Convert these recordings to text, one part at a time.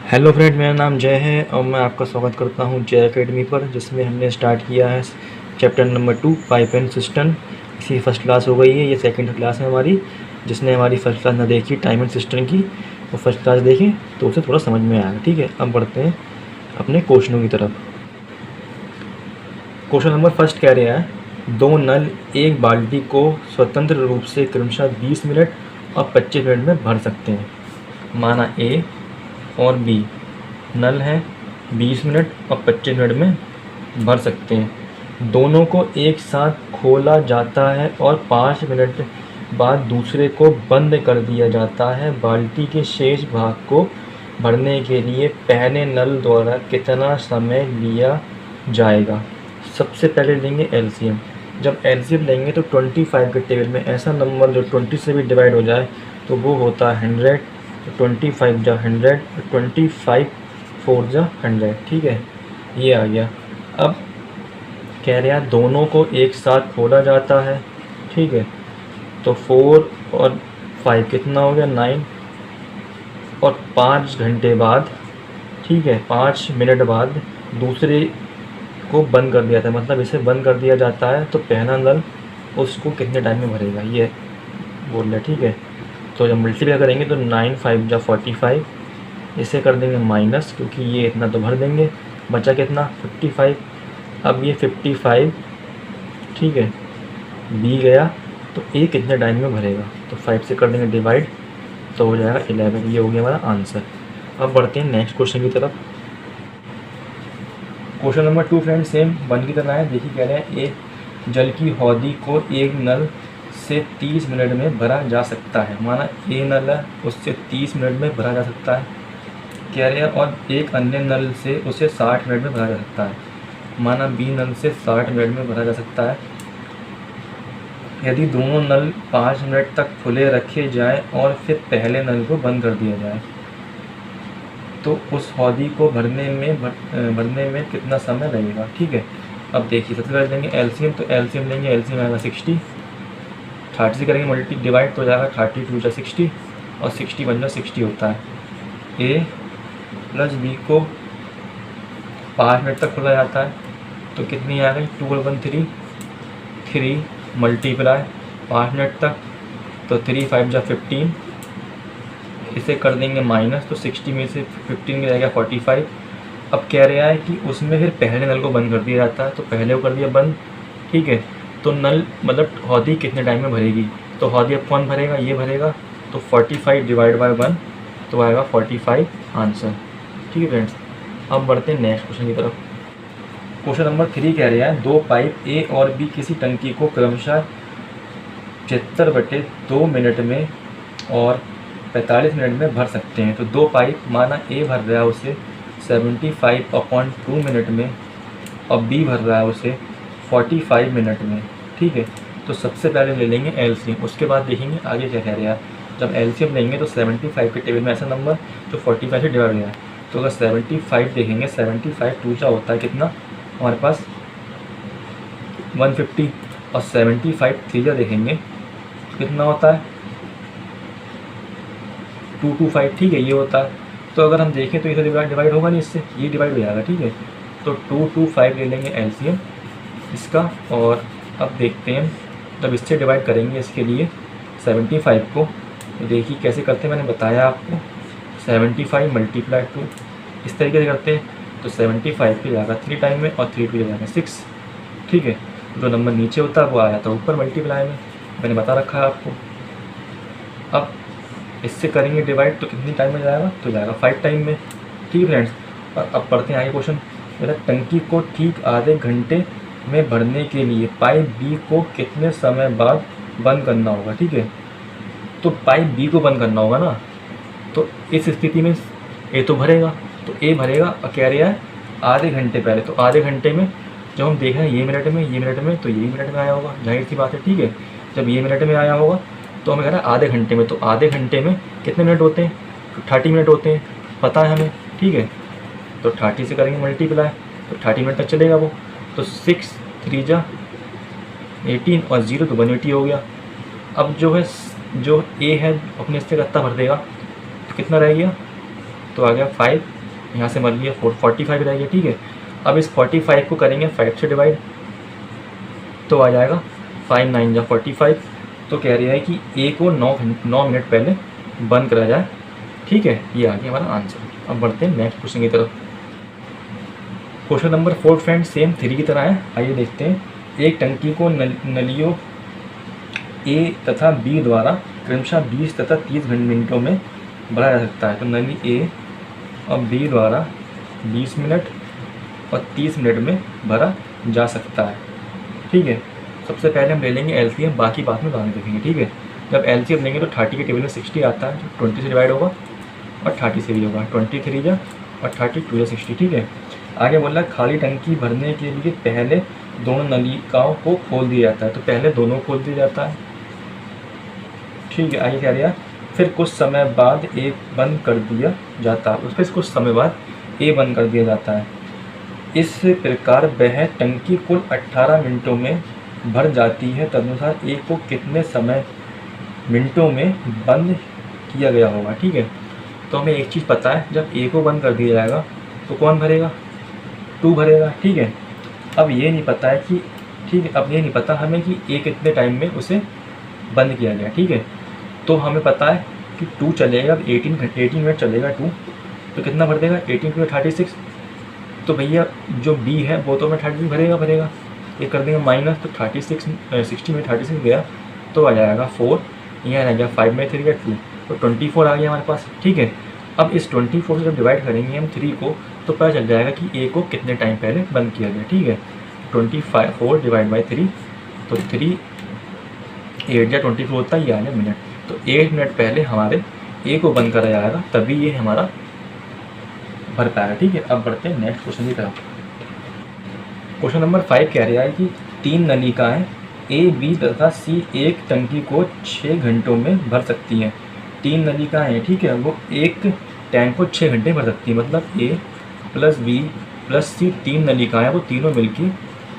Hello friend, मेरा नाम जय है और मैं आपका स्वागत करता हूं जय एकेडमी पर, जिसमें हमने स्टार्ट किया है chapter number 2 pipe and system. इसकी फर्स्ट क्लास हो गई है, ये सेकंड क्लास है हमारी। जिसने हमारी फर्स्ट क्लास ना देखी टाइम एंड सिस्टम की, वो फर्स्ट क्लास देखें तो उसे थोड़ा समझ में आएगा। ठीक है, अब बढ़ते हैं अपने क्वेश्चनों की तरफ। क्वेश्चन नंबर फर्स्ट कह रहा है, दो नल एक बाल्टी को स्वतंत्र रूप से क्रमशः 20 मिनट और 25 मिनट में भर सकते हैं। माना ए और बी नल हैं, 20 मिनट और 25 मिनट में भर सकते हैं। दोनों को एक साथ खोला जाता है और 5 मिनट बाद दूसरे को बंद कर दिया जाता है। बाल्टी के शेष भाग को भरने के लिए पहले नल द्वारा कितना समय लिया जाएगा। सबसे पहले लेंगे एलसीएम। जब एलसीएम लेंगे तो 25 के टेबल में ऐसा नंबर जो 20 से भी डिवाइड हो जाए तो वो होता है 100। तो 25 जा 100, 25 4 जा 100। ठीक है, ये आ गया। अब कह रहा है दोनों को एक साथ खोला जाता है। ठीक है, तो 4 और 5 कितना हो गया 9, और 5 घंटे बाद, ठीक है 5 मिनट बाद दूसरे को बंद कर दिया था, मतलब इसे बंद कर दिया जाता है तो पहला नल उसको कितने टाइम में भरेगा ये बोल रहे। ठीक है, तो जब मल्टीप्लाई करेंगे तो 9 5 जा 45, इसे कर देंगे माइनस क्योंकि ये इतना तो भर देंगे, बचा कितना 55। अब ये 55, ठीक है बी गया तो ए कितने टाइम में भरेगा, तो 5 से कर देंगे डिवाइड तो हो जाएगा 11। ये हो गया हमारा आंसर। अब बढ़ते हैं नेक्स्ट क्वेश्चन की तरफ। Question number 2 friend same one की तरह है। देखिए कह रहे हैं एक जल की हौदी को एक नल से 30 मिनट में भरा जा सकता है। माना ए नल है, उससे 30 मिनट में भरा जा सकता है कह रहे हैं, और एक अन्य नल से उसे 60 मिनट में भरा जा सकता है। माना बी नल से 60 मिनट में भरा जा सकता है। यदि दोनों नल 5 मिनट तक खुले रखे जाएं और फिर पहले नल को बंद कर दिया जाए तो उस हौदी को भरने में कितना समय लगेगा। ठीक है, अब देखिए सबसे पहले लेंगे एलसीएम। तो एलसीएम लेंगे, एलसीएम आएगा 60, 30 से करेंगे मल्टी डिवाइड तो हो जाएगा 32 जा 60, और 60 बन जा 60 होता है। ए प्लस बी को 5 मिनट तक खोला जाता है तो कितनी आ गई 2 3 मल्टीप्लाई 5 मिनट तक तो 3 5 जा 15, इसे कर देंगे माइनस तो 60 में से 15 में जाएगा 45। अब कह रहा है कि उसमें फिर पहले नल को बंद कर दिया जाता है तो पहले को कर दिया बंद। ठीक है, तो नल मतलब हौदी कितने टाइम में भरेगी, तो हौदी अब कौन भरेगा, ये भरेगा, तो 45 डिवाइड बाय 1 तो आएगा 45 आंसर। ठीक है फ्रेंड्स, अब बढ़ते हैं नेक्स्ट क्वेश्चन की तरफ। क्वेश्चन नंबर 3 कह रहा है दो पाइप ए और बी किसी टंकी को क्रमशः 75/2 मिनट में और 45 मिनट में भर सकते हैं। तो दो पाइप, माना ए भर रहा है उसे 75/2 मिनट में और बी भर रहा है उसे 45 मिनट में। ठीक है, तो सबसे पहले ले लेंगे एलसीएम, उसके बाद देखेंगे आगे क्या कह रहा है। जब एलसीएम लेंगे तो 75 के टेबल में ऐसा नंबर जो 45 से डिवाइड हो गया है, तो अगर 75 देखेंगे 75 टूचा होता है कितना हमारे पास 150, और 75 थ्रीजा देखेंगे तो कितना होता है 225। ठीक है, ये होता है। तो अगर हम देखें तो इसे डिवाइड होगा नहीं, इससे ये डिवाइड हो जाएगा। ठीक है, तो 225 ले लेंगे एलसीएम इसका। और अब देखते हैं जब इससे डिवाइड करेंगे इसके लिए 75 को, तो देखिए कैसे करते हैं, मैंने बताया आपको 75 मल्टीप्लाई 2 इस तरीके से करते हैं। तो 75 पे जाएगा 3 टाइम में और 3 2 जाएगा 6। ठीक है, जो नंबर नीचे होता है वो आया था ऊपर मल्टीप्लाई में, मैंने बता रखा है आपको। अब इससे करेंगे डिवाइड तो कितनी टाइम में जाएगा, तो जाएगा 5 टाइम में। ठीक है फ्रेंड्स, और अब पढ़ते हैं आगे क्वेश्चन। टंकी को ठीक आधे घंटे में भरने के लिए पाइप बी को कितने समय बाद बंद करना होगा। ठीक है, तो पाइप बी को बंद करना होगा ना, तो इस स्थिति में ए तो भरेगा, तो ए भरेगा और कह रहा है आधे घंटे पहले। तो आधे घंटे में जब हम देख रहे हैं ये मिनट में तो ये मिनट में आया होगा, जाहिर सी बात है। ठीक है, जब ये मिनट में आया होगा तो हमें कह रहा है आधे घंटे में, तो आधे घंटे में कितने मिनट होते हैं, 30 मिनट होते हैं, पता है हमें। ठीक है, तो 30 से करेंगे मल्टीप्लाई तो 30 मिनट तक चलेगा वो। तो 6 3 जा 18 और 0 तो 180 हो गया। अब जो ए है अपने इससे कितना भर देगा, तो कितना रह गया, तो आ गया 5 यहाँ से मान लिया 45 रह गया, ठीक है। अब इस 45 को करेंगे 5 से डिवाइड, तो आ जाएगा 5 9 या 45। तो कह रहा है कि ए को 9 मिनट पहले बंद करा जाए, ठीक है। ये आ गया हमारा आंसर। अब बढ़ते हैं नेक्स्ट क्वेश्चन की तरफ। क्वेश्चन नंबर 4 फ्रेंड सेम 3 की तरह है। आइए देखते हैं। एक टंकी को नलियों ए तथा बी द्वारा क्रमशः 20 तथा 30 मिनटों में भरा जा सकता है। तो नली ए और बी द्वारा 20 मिनट और 30 मिनट में भरा जा सकता है, ठीक है। सबसे पहले हम ले लेंगे एलसीएम, बाकी बात में बाद में देखेंगे, ठीक है। जब एलसीएम लेंगे तो 30 के टेबल में 60 आता है, जो 20 से डिवाइड होगा और 30 से भी होगा। 23 जा और 32 या 60, ठीक है। आगे बोला खाली टंकी भरने के लिए पहले दोनों नलिकाओं को खोल दिया जाता है। तो पहले दोनों खोल दिया जाता है, ठीक है। आगे कह रहा है फिर कुछ समय बाद ए बंद कर दिया जाता है। फिर कुछ समय बाद ए बंद कर दिया जाता है। इस प्रकार वह टंकी कुल 18 मिनटों में भर जाती है। तदनुसार ए को कितने समय मिनटों में बंद किया गया होगा, ठीक है। तो हमें एक चीज़ पता है, जब ए को बंद कर दिया जाएगा तो कौन भरेगा, 2 भरेगा, ठीक है। अब ये नहीं पता है कि, ठीक है, अब ये नहीं पता हमें कि ए कितने टाइम में उसे बंद किया गया, ठीक है। तो हमें पता है कि 2 चलेगा, अब 18 मिनट चलेगा 2, तो कितना भर देगा, 18 × 36। तो भैया जो बी है वो तो हमें 36 भरेगा। ये कर देंगे माइनस, तो 60 में 36 गया तो आ जाएगा 4, यहाँ रह गया 5 में 3 गया 2, तो 24 आ गया हमारे पास, ठीक है। अब इस 24 से जब डिवाइड करेंगे हम 3 को, तो पता चल जाएगा कि ए को कितने टाइम पहले बंद किया गया, ठीक है। 4 डिवाइड बाई 3, तो 3 8 या 24 होता ही आ गया मिनट। तो 8 मिनट पहले हमारे ए को बंद करा जाएगा, तभी ये हमारा भर पाएगा, ठीक है। अब बढ़ते हैं नेक्स्ट क्वेश्चन की तरफ। क्वेश्चन नंबर 5 कह रहा है कि 3 नलिकाएं ए, बी तथा सी एक टंकी को 6 घंटों में भर सकती हैं। 3 नलिकाएं हैं, ठीक है, वो एक टैंक को 6 घंटे भर सकती है। मतलब ए प्लस बी प्लस सी 3 नलिकाएं, वो तीनों मिलकर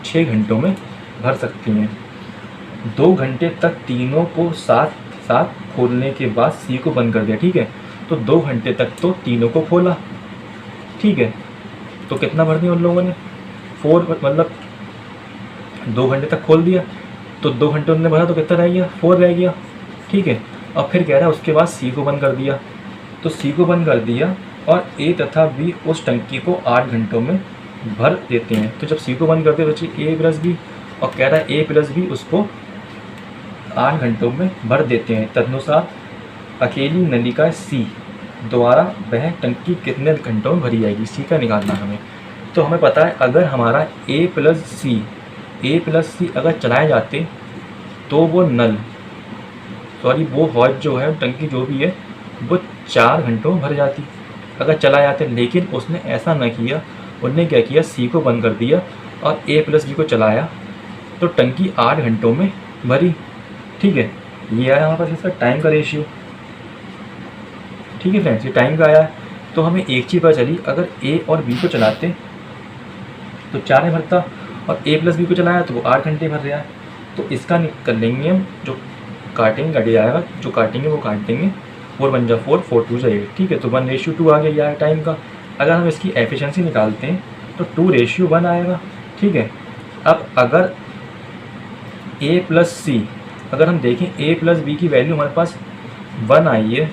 6 घंटों में भर सकती हैं। 2 घंटे तक तीनों को साथ साथ खोलने के बाद सी को बंद कर दिया, ठीक है। तो 2 घंटे तक तो तीनों को खोला, ठीक है। तो कितना भर दिया उन लोगों ने, 4, मतलब 2 घंटे तक खोल दिया, तो 2 घंटे उन्होंने भरा तो कितना रह गया, 4 रह गया, ठीक है। अब फिर कह रहा है उसके बाद सी को बंद कर दिया, तो सी को बंद कर दिया और ए तथा बी उस टंकी को 8 घंटों में भर देते हैं। तो जब सी को बंद करते हैं बच्चे ए प्लस बी, और कह रहा है ए प्लस बी उसको 8 घंटों में भर देते हैं। तदनुसार अकेली नलिका सी द्वारा वह टंकी कितने घंटों में भरी जाएगी, सी का निकालना हमें। तो हमें पता है अगर हमारा ए प्लस सी अगर चलाए जाते तो वो वो हौज जो है टंकी जो भी है वो 4 घंटों में भर जाती अगर चला जाते। लेकिन उसने ऐसा न किया, उनने क्या किया, सी को बंद कर दिया और ए प्लस बी को चलाया, तो टंकी 8 घंटों में भरी, ठीक है। ये आया हमारे पास इसका टाइम का रेशियो, ठीक है फ्रेंड्स, ये टाइम का आया है। तो हमें एक चीज़ पता चली, अगर ए और बी को चलाते तो 4 में भरता, और ए प्लस बी को चलाया तो वो 8 घंटे भर रहा है। तो इसका कर लेंगे हम, जो काटेंगे कट जाएगा, जो काटेंगे वो काट देंगे, 4 1 जा 4, 4 2 जा 8, ठीक है। तो 1:2 आ गया टाइम का। अगर हम इसकी एफिशिएंसी निकालते हैं तो 2:1 आएगा, ठीक है। अब अगर ए प्लस सी, अगर हम देखें ए प्लस बी की वैल्यू हमारे पास 1 आई है,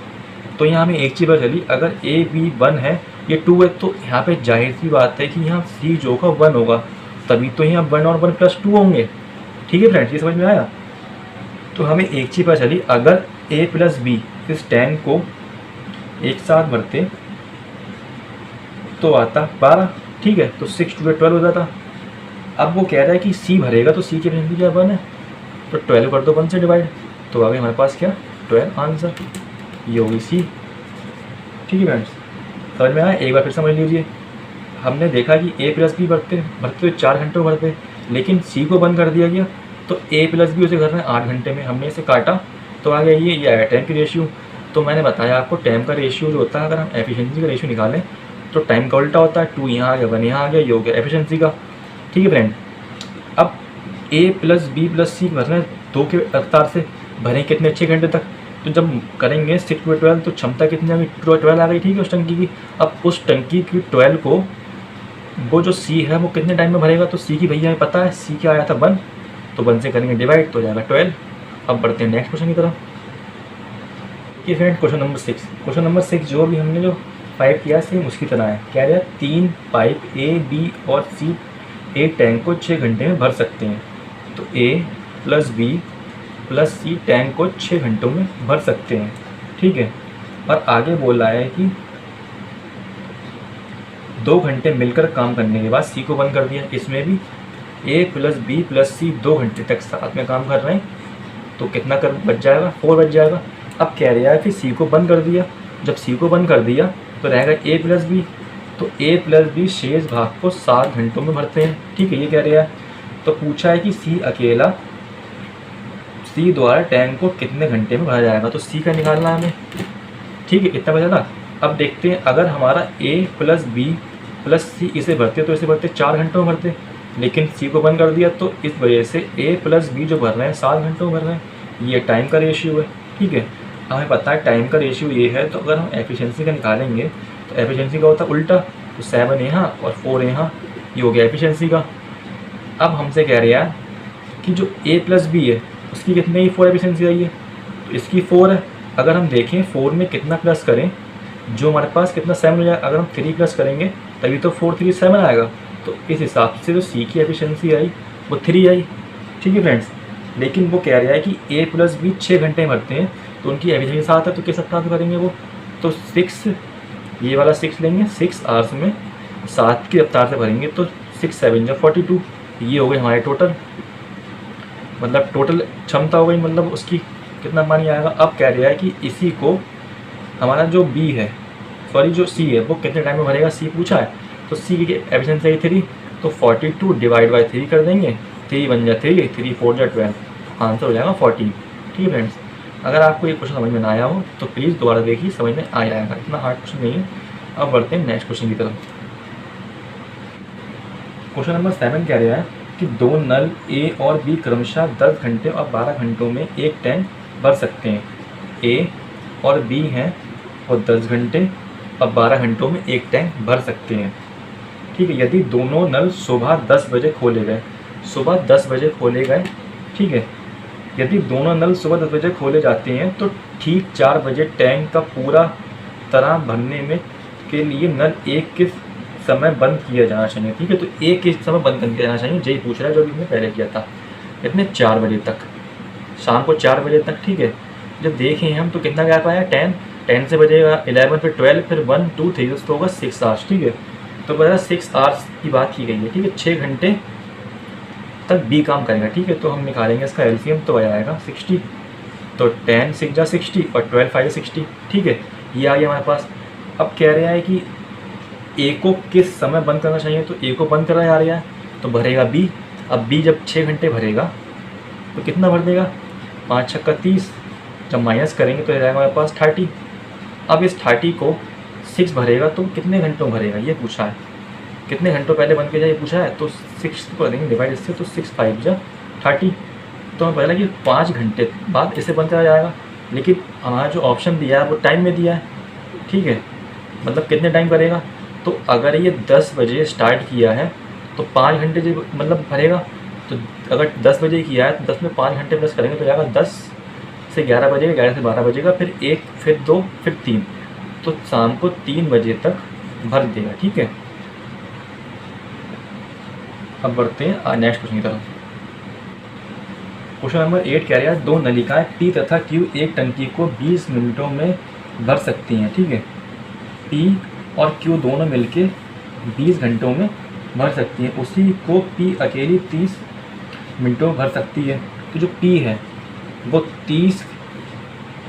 तो यहाँ हमें एक चीज़ पता चली, अगर ए बी 1 है, ये 2 है, तो यहाँ पे जाहिर सी बात है कि यहाँ सी जो होगा 1 होगा, तभी तो यहाँ 1 और 1 + 2 होंगे, ठीक है फ्रेंड्स, ये समझ में आया। तो हमें एक चीज़ पता चली, अगर ए प्लस बी इस टैंक को एक साथ भरते तो आता 12, ठीक है। तो 6 2 12 हो जाता। अब वो कह रहा है कि सी भरेगा, तो सी की एफिशिएंसी क्या 1 है, तो 12 कर दो 1 से डिवाइड, तो आगे हमारे पास क्या 12 आंसर, ये होगी सी, ठीक है फ्रेंड्स, समझ में आया। एक बार फिर समझ लीजिए, हमने देखा कि ए प्लस बी भरते तो 4 घंटों भरते, लेकिन सी को बंद कर दिया गया, तो ए प्लस बी उसे करना है 8 घंटे में। हमने इसे काटा तो आ गया ये आया टाइम की रेशियो। तो मैंने बताया आपको टाइम का रेशियो जो होता है, अगर हम एफिशिएंसी का रेशियो निकालें तो टाइम का उल्टा होता है, 2 यहाँ आ गया 1 यहाँ आ गया, ये हो गया एफिशिएंसी का, ठीक है फ्रेंड। अब ए प्लस बी प्लस सी भरना है 2 के रफ्तार से, भरें कितने 6 घंटे तक, तो जब करेंगे 6 में 12 तो क्षमता कितनी आ गई, 12 आ गई, ठीक है, उस टंकी की। अब उस टंकी की 12 को वो जो सी है वो कितने टाइम में भरेगा, तो सी की भैया हमें पता है, सी क्या आया था 1, तो 1 से करेंगे डिवाइड तो हो जाएगा 12। अब बढ़ते हैं नेक्स्ट क्वेश्चन की तरफ। ये friend question number 6, question number 6 जो भी हमने जो पाइप किया सेम उसकी तरह है। क्या है, 3 पाइप ए बी और सी एक टैंक को 6 घंटे में भर सकते हैं। तो ए प्लस बी प्लस सी टैंक को 6 घंटों में भर सकते हैं, ठीक है। और आगे बोल रहा है कि 2 घंटे मिलकर काम करने के बाद सी को बंद कर दिया। इसमें भी ए प्लस बी प्लस सी 2 घंटे तक साथ में काम कर रहे हैं, तो कितना कर बच जाएगा, 4 बच जाएगा। अब कह रहा है कि सी को बंद कर दिया, जब सी को बंद कर दिया तो रहेगा ए प्लस बी, तो ए प्लस बी शेष भाग को 7 घंटों में भरते हैं, ठीक है, ये कह रहा है। तो पूछा है कि सी अकेला सी द्वारा टैंक को कितने घंटे में भरा जाएगा, तो सी का निकालना है हमें, ठीक है, इतना बचा ना। अब देखते हैं अगर हमारा ए प्लस बी प्लस सी इसे भरते तो इसे भरते 4 घंटों में भरते, लेकिन सी को बंद कर दिया तो इस वजह से ए प्लस बी जो भर रहे हैं 7 घंटों में भर रहे हैं। ये टाइम का रेशियो है, ठीक है, हमें पता है टाइम का रेशियो ये है। तो अगर हम एफिशिएंसी का निकालेंगे तो एफिशिएंसी का होता है उल्टा, तो 7 यहाँ और 4 यहाँ, ये हो गया एफिशिएंसी का। अब हमसे कह रहा है कि जो ए प्लस बी है उसकी कितने ही 4 एफिशिएंसी आई है, तो इसकी 4 है। अगर हम देखें 4 में कितना प्लस करें, जो हमारे पास कितना 7 हो जाएगा, अगर हम 3 प्लस करेंगे तभी तो 4 3 7 आएगा। तो इस हिसाब से जो सी की एफिशिएंसी आई वो 3 आई, ठीक है फ्रेंड्स। लेकिन वो कह रहा है कि ए प्लस बी 6 घंटे भरते हैं, तो उनकी एफिशिएंसी 7 है, तो किस रफ्तार से करेंगे वो, तो 6, ये वाला 6 लेंगे, 6 आवर्स में 7 की रफ्तार से भरेंगे, तो 6 7 या 42, ये हो गई हमारे टोटल, मतलब टोटल क्षमता हो गई, मतलब उसकी कितना पानी आएगा। अब कह रहा है कि इसी को हमारा जो बी है, सॉरी जो सी है, वो कितने टाइम में भरेगा, सी पूछा है, तो सी की एफिशिएंसी है 3, तो 42 डिवाइड बाई 3 कर देंगे, 3 1 जा 3, 3 4 जा 12, आंसर हो जाएगा 14, ठीक है फ्रेंड्स। अगर आपको ये क्वेश्चन समझ में ना आया हो तो प्लीज़ दोबारा देखिए, समझ में आ जाएगा, इतना हार्ड क्वेश्चन नहीं है। अब बढ़ते हैं नेक्स्ट क्वेश्चन की तरफ। क्वेश्चन नंबर 7 कह रहा है कि 2 नल ए और बी क्रमशः 10 घंटे और 12 घंटों में एक टैंक भर सकते हैं। ए और बी हैं और 10 घंटे और 12 घंटों में एक टैंक भर सकते हैं, ठीक है। यदि दोनों नल सुबह 10 बजे खोले गए, सुबह 10 बजे खोले गए, ठीक है, यदि दोनों नल सुबह 10 बजे खोले जाते हैं तो ठीक 4 बजे टैंक का पूरा तरह भरने में के लिए नल एक के समय बंद किया जाना चाहिए, ठीक है। तो एक के समय बंद कर दिया जाना चाहिए, यही पूछ रहा है जो भी हमने पहले किया था, इतने 4 बजे तक, शाम को 4 बजे तक, ठीक है। जब देखें हम तो कितना गैप आया, 10 से बजेगा 11 फिर 12 फिर 1 2 3, तो होगा 6 आवर्स, ठीक है। तो बता 6 आवर्स की बात की गई है, ठीक है, 6 घंटे तक बी काम करेगा, ठीक है। तो हम निकालेंगे इसका एलसीएम, तो आ जाएगा 60, तो 10 6 जा 60 और 12 5 60, ठीक है, ये आ गया हमारे पास। अब कह रहा है कि ए को किस समय बंद करना चाहिए, तो ए को बंद करा जा रहा है तो भरेगा बी। अब बी जब 6 घंटे भरेगा तो कितना भर देगा, 5 6 30, जब माइनस करेंगे तो रहेगा हमारे पास 30। अब इस 30 को 6 भरेगा तो कितने घंटों भरेगा, ये पूछा है, कितने घंटों पहले बंद किया जाए ये पूछा है, तो 6 कर देंगे डिवाइड इससे, तो 6 5 जा 30, तो हमें पता कि 5 घंटे बाद इसे बंद करा जाएगा। लेकिन हमारा जो ऑप्शन दिया है वो टाइम में दिया है, ठीक है, मतलब कितने टाइम करेगा, तो अगर ये 10 बजे स्टार्ट किया है तो 5 घंटे जो मतलब भरेगा, तो अगर 10 बजे किया है तो 10 में 5 घंटे प्लस करेंगे तो जाएगा 10 से 11 बजेगा, 11 से 12 बजेगा, फिर 1 फिर 2 फिर 3, तो शाम को 3 बजे तक भर देगा, ठीक है। अब बढ़ते हैं नेक्स्ट क्वेश्चन की तरफ। क्वेश्चन नंबर 8 कह रहा है 2 नलिकाएं पी तथा क्यू एक टंकी को 20 मिनटों में भर सकती हैं, ठीक है। पी और क्यू दोनों मिलके 20 घंटों में भर सकती हैं, उसी को पी अकेली 30 मिनटों में भर सकती है। तो जो पी है वो 30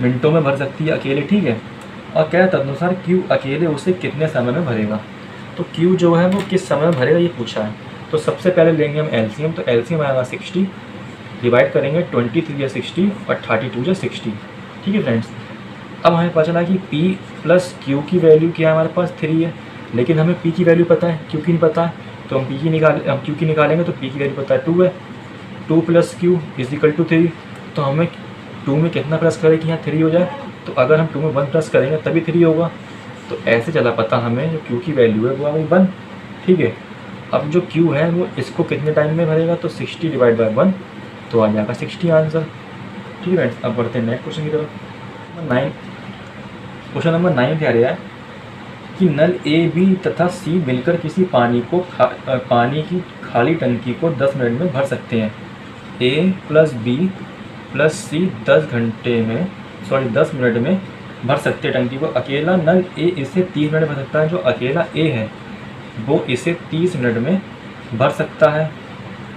मिनटों में भर सकती है अकेले, ठीक है। और क्या तदनुसार क्यू अकेले उसे कितने समय में भरेगा, तो क्यू जो है वो किस समय में भरेगा ये पूछा है। तो सबसे पहले लेंगे हम एलसीएम, तो एलसीएम आएगा 60, डिवाइड करेंगे 23 या 60 और 32 या 60, ठीक है फ्रेंड्स। अब हमें पता चला कि P प्लस Q की वैल्यू क्या है, हमारे पास 3 है, लेकिन हमें P की वैल्यू पता है, Q की नहीं पता है, तो हम Q की निकालेंगे तो P की वैल्यू पता है 2 है, 2 plus Q is equal to 3, तो हमें 2 में कितना प्लस करें कि यहाँ 3 हो जाए, तो अगर हम 2 में 1 प्लस करेंगे तभी 3 होगा। तो ऐसे चला पता हमें जो Q की वैल्यू है वो आ गई 1। ठीक है, अब जो Q है वो इसको कितने टाइम में भरेगा, तो 60 डिवाइड बाई 1, तो आ जाएगा 60 आंसर। ठीक है फ्रेंड्स, अब बढ़ते हैं नेक्स्ट क्वेश्चन की तरफ। क्वेश्चन नंबर 9 कह रहा है कि नल ए बी तथा सी मिलकर किसी पानी की खाली टंकी को 10 मिनट में भर सकते हैं। ए प्लस बी प्लस सी 10 मिनट में भर सकते हैं टंकी को। अकेला नल ए इसे 30 मिनट में भर सकता है। जो अकेला ए है वो इसे 30 मिनट में भर सकता है।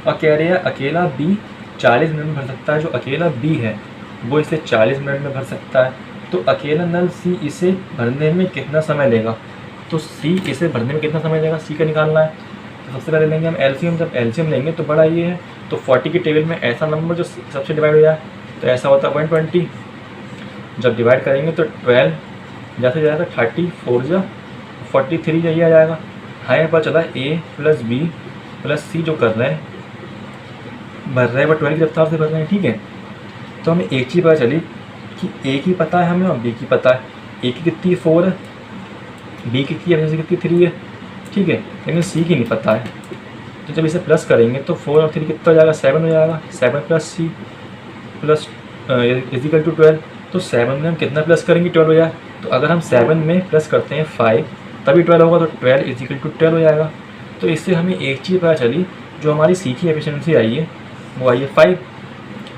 और कह रहे हैं अकेला बी 40 मिनट में भर सकता है। जो अकेला बी है वो इसे 40 मिनट में भर सकता है। तो अकेला नल सी इसे भरने में कितना समय लेगा, तो सी इसे भरने में कितना समय लेगा, सी का निकालना है। तो सबसे पहले लेंगे हम एलसीएम। जब एलसीएम लेंगे तो बड़ा ये है, तो 40 की टेबल में ऐसा नंबर जो सबसे डिवाइड हो जाए तो ऐसा होता है 120। जब डिवाइड करेंगे तो 12 जैसे जाएगा 30 4 जा 43 यही आ जाएगा। हमें पता चला ए प्लस बी प्लस सी जो कर रहे हैं भर रहे हैं वो 12 की रफ्तार से भर रहे हैं। ठीक है, तो हमें एक चीज़ पता चली कि ए की पता है हमें और बी की पता है। ए की कितनी 4 है, बी की कितनी 3 है। ठीक है, लेकिन सी की नहीं पता है। तो जब इसे प्लस करेंगे तो 4 और 3 कितना हो जाएगा, 7 हो जाएगा। 7 plus c plus is equal to 12। तो 7 में हम कितना प्लस करेंगे, 12 हो जाए। तो अगर हम 7 में प्लस करते हैं 5 तभी 12 होगा, तो 12 इजिकल टू 12 हो जाएगा। तो इससे हमें एक चीज़ पता चली, जो हमारी सी की एफिशिएंसी आई है वो आई है 5।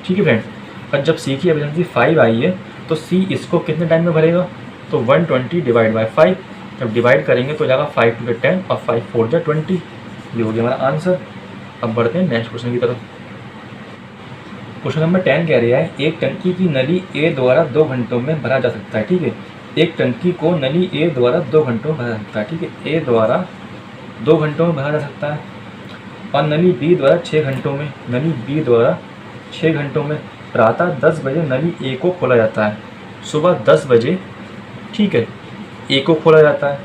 ठीक है फ्रेंड्स, और जब सी की एफिशिएंसी 5 आई है तो सी इसको कितने टाइम में भरेगा, तो 120 डिवाइड बाई 5। जब डिवाइड करेंगे तो जाएगा 5 × 10 और 5 4 जा 20। ये हो गया हमारा आंसर। अब बढ़ते हैं नेक्स्ट क्वेश्चन की तरफ। क्वेश्चन नंबर 10 कह रहा है एक टंकी की नली ए द्वारा 2 घंटों में भरा जा सकता है। ठीक है, एक टंकी को नली ए द्वारा 2 घंटों में भरा जा सकता है। ठीक है, ए द्वारा 2 घंटों में भरा जा सकता है। और नली बी द्वारा 6 घंटों में, नली बी द्वारा 6 घंटों में। प्रातः 10 बजे नली ए को खोला जाता है। सुबह 10 बजे ठीक है ए को खोला जाता है।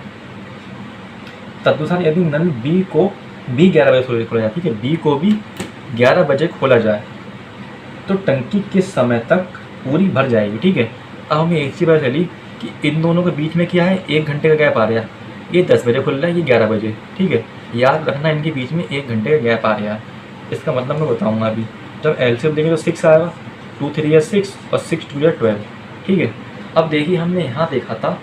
तदनुसार यदि नल बी को बी 11 बजे खोला जाए, ठीक है, बी को भी 11 बजे खोला जाए तो टंकी किस समय तक पूरी भर जाएगी। ठीक है, अब हमें एक चीज़ पता चली कि इन दोनों के बीच में क्या है, 1 घंटे का गैप आ रहा है। ये 10 बजे खुल रहा है, ये 11 बजे। ठीक है, याद रखना इनके बीच में 1 घंटे का गैप आ रहा है। इसका मतलब मैं बताऊँगा अभी। जब एलसीएम देंगे तो 6 आएगा, 2 3 या 6 और 6 2 या 12। ठीक है, अब देखिए हमने यहाँ देखा था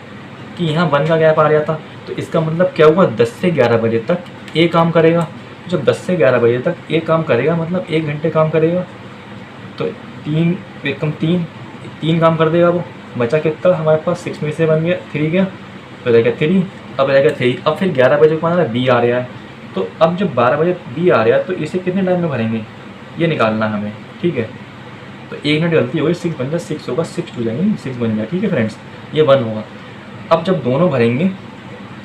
कि यहाँ 1 का गैप आ रहा था, तो इसका मतलब क्या हुआ, 10 से 11 बजे तक ए काम करेगा। जब 10 से 11 बजे तक ए काम करेगा मतलब 1 घंटे काम करेगा, तो 3 कम 3 काम कर देगा वो। बचा कितना हमारे पास, 6 में से बन गया 3 गया, तो रहेगा 3, अब रहेगा 3। अब फिर 11 बजे को आना बी आ रहा है, तो अब जब 12 बजे बी आ रहा है तो इसे कितने टाइम में भरेंगे ये निकालना है हमें। ठीक है, तो 1 मिनट गलती हो गई, 6 बन जाए, 6 होगा 6 2 जाएंगे 6 बन जाए। ठीक है फ्रेंड्स, ये 1 होगा। अब जब दोनों भरेंगे,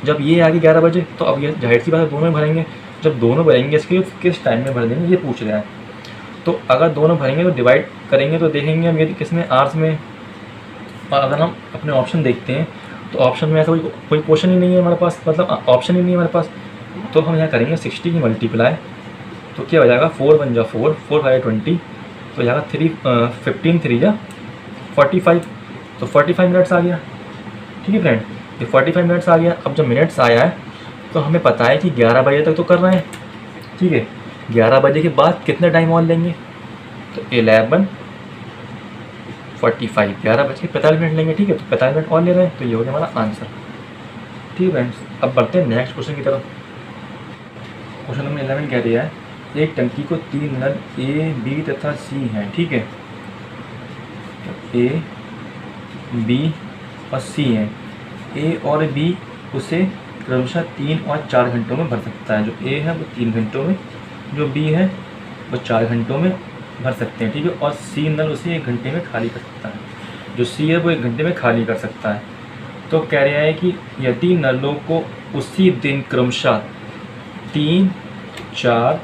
जब ये आगे 11 बजे, तो अब ये जाहिर सी बात है दोनों भरेंगे। जब दोनों भरेंगे इसके किस टाइम में भर देंगे ये पूछ रहा है। तो अगर दोनों भरेंगे तो डिवाइड करेंगे तो देखेंगे हम ये किस में, आर्स में। और अगर हम अपने ऑप्शन देखते हैं तो ऑप्शन में ऐसा कोई क्वेश्चन ही नहीं है हमारे पास, मतलब ऑप्शन ही नहीं है हमारे पास। तो हम यहाँ करेंगे 60 की मल्टीप्लाई, तो क्या हो जाएगा, 4 बन जा 4 4 5 20, तो जाएगा 15 3 जा 45, तो 45 मिनट्स आ गया। ठीक है फ्रेंड, ये 45 मिनट्स आ गया। अब जब मिनट्स आया है तो हमें पता है कि 11 बजे तक तो कर रहे हैं। ठीक है, 11 बजे के बाद कितना टाइम और लेंगे, तो 11:45, 11 बज के 45 मिनट लेंगे। ठीक है, तो 45 मिनट और ले रहे हैं, तो ये हो गया हमारा आंसर। ठीक है फ्रेंड्स, अब बढ़ते हैं नेक्स्ट क्वेश्चन की तरफ। क्वेश्चन नंबर 11 कह दिया है एक टंकी को 3 नल ए बी तथा सी हैं। ठीक है, ए बी और सी हैं। ए और बी उसे क्रमशः 3 और 4 घंटों में भर सकता है। जो ए है वो 3 घंटों में, जो बी है वो 4 घंटों में भर सकते हैं। ठीक है, और सी नल उसे 1 घंटे में खाली कर सकता है। जो सी है वो 1 घंटे में खाली कर सकता है। तो कह रहा है कि यदि नलों को उसी दिन क्रमशः 3 4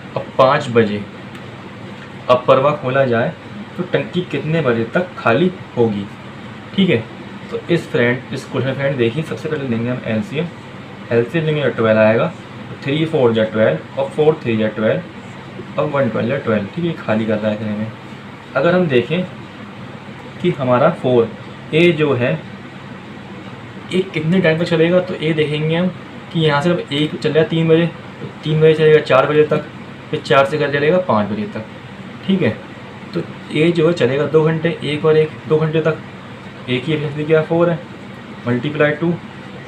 और 5 बजे अपरवा खोला जाए तो टंकी कितने बजे तक खाली होगी। ठीक है, तो इस क्वेश्चन फ्रेंड देखिए, सबसे पहले लेंगे हम एलसीएम लेंगे तो 12 आएगा, 3 4 जा 12 और 4 3 जा 12 और 1 12 या 12। ठीक है, खाली कर रहा है कहने में। अगर हम देखें कि हमारा 4 ए जो है ए कितने टाइम तक चलेगा, तो ए देखेंगे हम कि यहाँ से जब ए चलेगा 3 बजे, तो 3 बजे चलेगा 4 बजे तक, फिर 4 से कर चलेगा 5 बजे तक, ठीक है। तो ए जो है चलेगा 2 घंटे, एक और एक 2 घंटे तक। ए की एफिशिएंसी क्या 4 है, मल्टीप्लाई 2,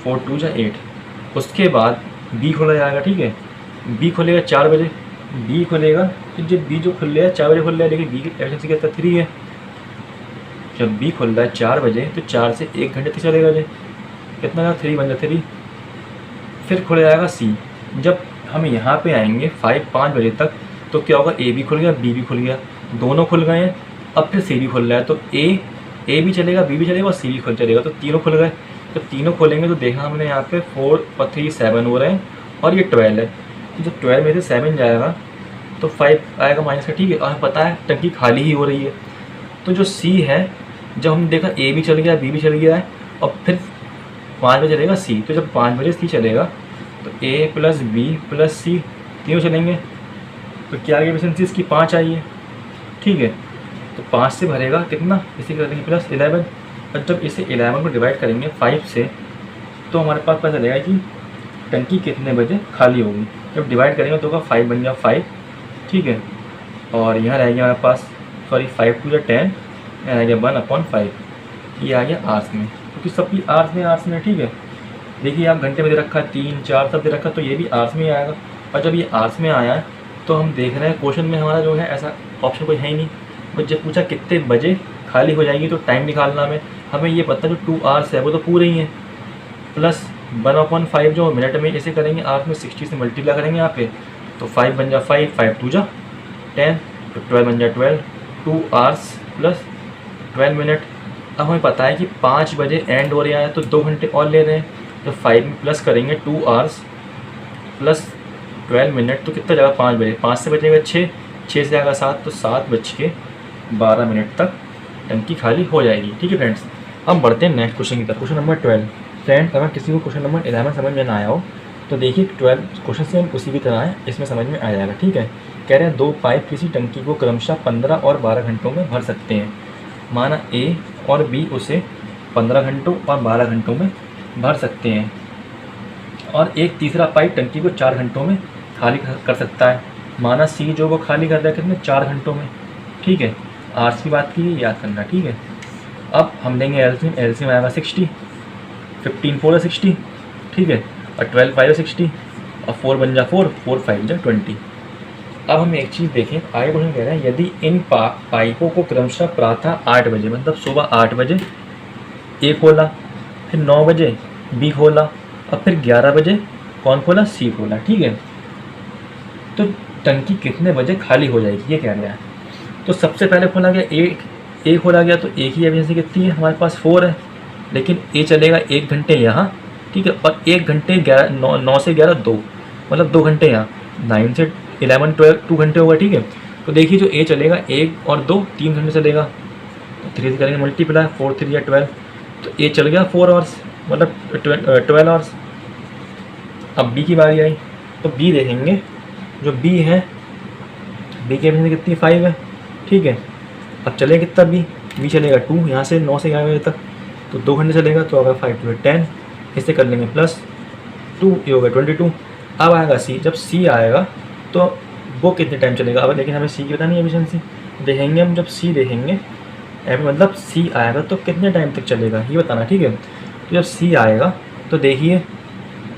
4 2 जा 8। उसके बाद बी खोला जाएगा, ठीक है। बी खोलेगा 4 बजे, बी खोलेगा, तो जब बी जो खुल रहा है 4 बजे खुल रहा है, लेकिन बी की एफिशिएंसी क्या 3 है। जब बी खुल रहा है 4 बजे, तो 4 से 1 घंटे तक चलेगा जी, कितना 3 बन जाए 3। फिर खुल जाएगा सी। जब हम यहाँ पे आएंगे 5 बजे तक, तो क्या होगा, ए भी खुल गया, बी भी खुल गया, दोनों खुल गए हैं। अब फिर सी भी खुल रहा है, तो ए भी चलेगा, बी भी चलेगा और सी भी खुल चलेगा, तो तीनों खुल गए। जब तीनों खोलेंगे तो देखा हमने यहाँ पे 4 और 3 7 हो रहे हैं, और ये 12 है। तो जब 12 में से 7 जाएगा तो 5 आएगा माइनस का, ठीक है। और हमें पता है टंकी खाली ही हो रही है। तो जो सी है, जब हम देखा ए भी चल गया, बी भी चल गया है, और फिर 5 बजे चलेगा सी। तो जब 5 बजे सी चलेगा, तो ए प्लस बी प्लस सी तीनों चलेंगे। तो क्या आगे एफिशिएंसी इसकी 5 आई है, ठीक है। तो 5 से भरेगा कितना, इसी कर देंगे प्लस 11। और जब इसे 11 को डिवाइड करेंगे 5 से, तो हमारे पास पता चलेगा कि टंकी कितने बजे खाली होगी। जब डिवाइड करेंगे तो होगा 5 बन गया 5, ठीक है। और यहाँ रह गया हमारे पास, सॉरी 5 2 10, यहाँ रह गया 1/5। ये आ गया आर्स में, क्योंकि सबकी आर्स में, ठीक है। देखिए आप घंटे में दे रखा है 3 4 सब दे रखा, तो ये भी आर्स में ही आएगा। और जब ये आर्स में आया है, तो हम देख रहे हैं क्वेश्चन में हमारा जो है ऐसा ऑप्शन कोई है ही नहीं। बट जब पूछा कितने बजे खाली हो जाएगी, तो टाइम निकालना हमें ये पता जो 2 आवर्स है वो तो पूरे ही हैं, प्लस 1/5 जो मिनट में इसे करेंगे, आवर्स में 60 से मल्टीप्लाई करेंगे यहाँ पे, तो 5 बन जा 5, 5 2 जा 10, तो 12 बन जा 12, 2 आवर्स प्लस 12 मिनट। अब हमें पता है कि 5 बजे एंड हो रहा है, तो 2 घंटे और ले रहे हैं, तो 5 में प्लस करेंगे 2 आवर्स प्लस 12 मिनट, तो कितना जाएगा 5 बजे, 5 से बचेगा 6, 6 से जाएगा 7, तो 7:12 तक टंकी खाली हो जाएगी, ठीक है फ्रेंड्स। अब बढ़ते हैं नेक्स्ट क्वेश्चन की तरफ, क्वेश्चन नंबर 12। फ्रेंड अगर किसी को क्वेश्चन नंबर 11 समझ में ना आया हो, तो देखिए 12 क्वेश्चन से हम उसी की तरह है, इसमें समझ में आ जाएगा, ठीक है। कह रहे हैं 2 पाइप किसी टंकी को क्रमशः 15 और 12 घंटों में भर सकते हैं। माना ए और बी उसे 15 घंटों और 12 घंटों में भर सकते हैं, और एक तीसरा पाइप टंकी को 4 घंटों में खाली कर सकता है। माना सी जो वो खाली कर रहा है कितने 4 घंटों में, ठीक है। आर्स की बात की याद करना, ठीक है। अब हम लेंगे एलसीएम आएगा 60, 15 4 60, ठीक है, और 12 5 60, और 4 बन जा 4, 4 5 जा 20। अब हम एक चीज़ देखें, आगे क्वेश्चन कह रहे हैं यदि इन पाइपों को क्रमशः प्रातः 8 बजे मतलब सुबह 8 बजे ए खोला, फिर 9 बजे बी खोला, और फिर 11 बजे कौन खोला, सी खोला, ठीक है। तो टंकी कितने बजे खाली हो जाएगी ये कह रहा है। तो सबसे पहले खोला गया ए खोला गया, तो ए की एफिशिएंसी कितनी है, हमारे पास 4 है, लेकिन ए चलेगा 1 घंटे यहाँ, ठीक है, और 1 घंटे 9 से 11 2, मतलब 2 घंटे यहाँ, 9 से 11 12 2 घंटे होगा, ठीक है। तो देखिए जो ए चलेगा 1 और 2 3 घंटे चलेगा, तो 3 से करेंगे मल्टीप्लाई, 4 3 या 12, तो ए चल गया 4 आवर्स मतलब 12 आवर्स। अब बी की बारी आई, तो बी देखेंगे, जो बी है बी की एफिशिएंसी कितनी 5 है, ठीक है। अब चले कितना बी चलेगा 2, यहाँ से 9 से 11 बजे तक, तो 2 घंटे चलेगा, तो अगर 5 2 10, इससे कर लेंगे प्लस 2, ये होगा 22। अब आएगा सी, जब सी आएगा तो वो कितने टाइम चलेगा, अब लेकिन हमें सी की बतानी है एफिशिएंसी, देखेंगे हम जब सी देखेंगे मतलब सी आएगा तो कितने टाइम तक चलेगा ये बताना, ठीक है। तो जब सी आएगा तो देखिए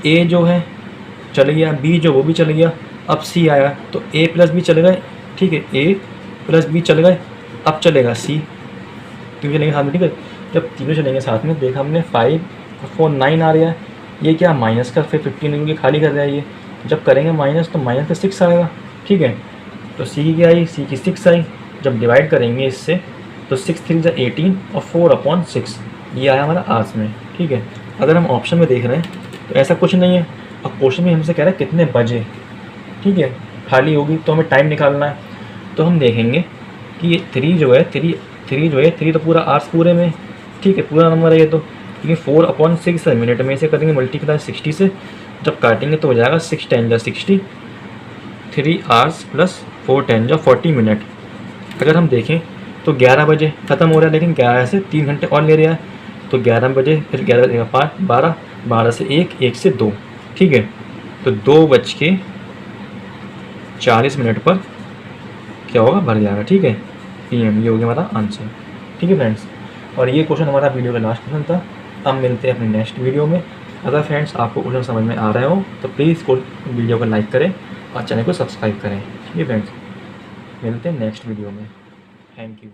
ए जो है चल गया, बी जो वो भी चल गया, अब सी आया तो ए प्लस बी चल गए, ठीक है, ए प्लस बी चल गए, अब चलेगा सी, तीनों चलेंगे साथ में, ठीक है। जब तीनों चलेंगे साथ में, देखा हमने 5 4 9 आ रहा है, ये क्या माइनस का, फिर 15 क्योंकि खाली कर रहा है ये, जब करेंगे माइनस तो माइनस का 6 आएगा, ठीक है। तो सी की क्या आई, सी की 6 आई, जब डिवाइड करेंगे इससे तो 6 3 जा 18 और 4/6, ये आया हमारा आर्स में, ठीक है। अगर हम ऑप्शन में देख रहे हैं तो ऐसा कुछ नहीं है, और क्वेश्चन में हमसे कह रहा है कितने बजे, ठीक है, खाली होगी, तो हमें टाइम निकालना है। तो हम देखेंगे कि ये 3 जो है 3 तो पूरा आर्स पूरे में, ठीक है, पूरा नंबर है ये, तो क्योंकि 4/6 है, मिनट में इसे करेंगे मल्टीप्लाई 60 से, जब काटेंगे तो हो जाएगा 6 10 जा 60, 3 आवर्स प्लस 4 10 जा 40 मिनट। अगर हम देखें तो 11 बजे ख़त्म हो रहा है, लेकिन 11 से 3 घंटे और ले रहा है, तो 11 बजे, फिर 11 बजेगा 5, 12, 12 से 1, 1 से 2, ठीक है। तो 2:40 पर क्या होगा, भर जाएगा, ठीक है, PM। ये हो गया हमारा आंसर, ठीक है फ्रेंड्स। और ये क्वेश्चन हमारा वीडियो का लास्ट क्वेश्चन था। अब मिलते हैं अपने नेक्स्ट वीडियो में। अगर फ्रेंड्स आपको क्वेश्चन समझ में आ रहे हो तो प्लीज़ वीडियो को लाइक करें और चैनल को सब्सक्राइब करें, ठीक है फ्रेंड्स। मिलते हैं नेक्स्ट वीडियो में। Thank you.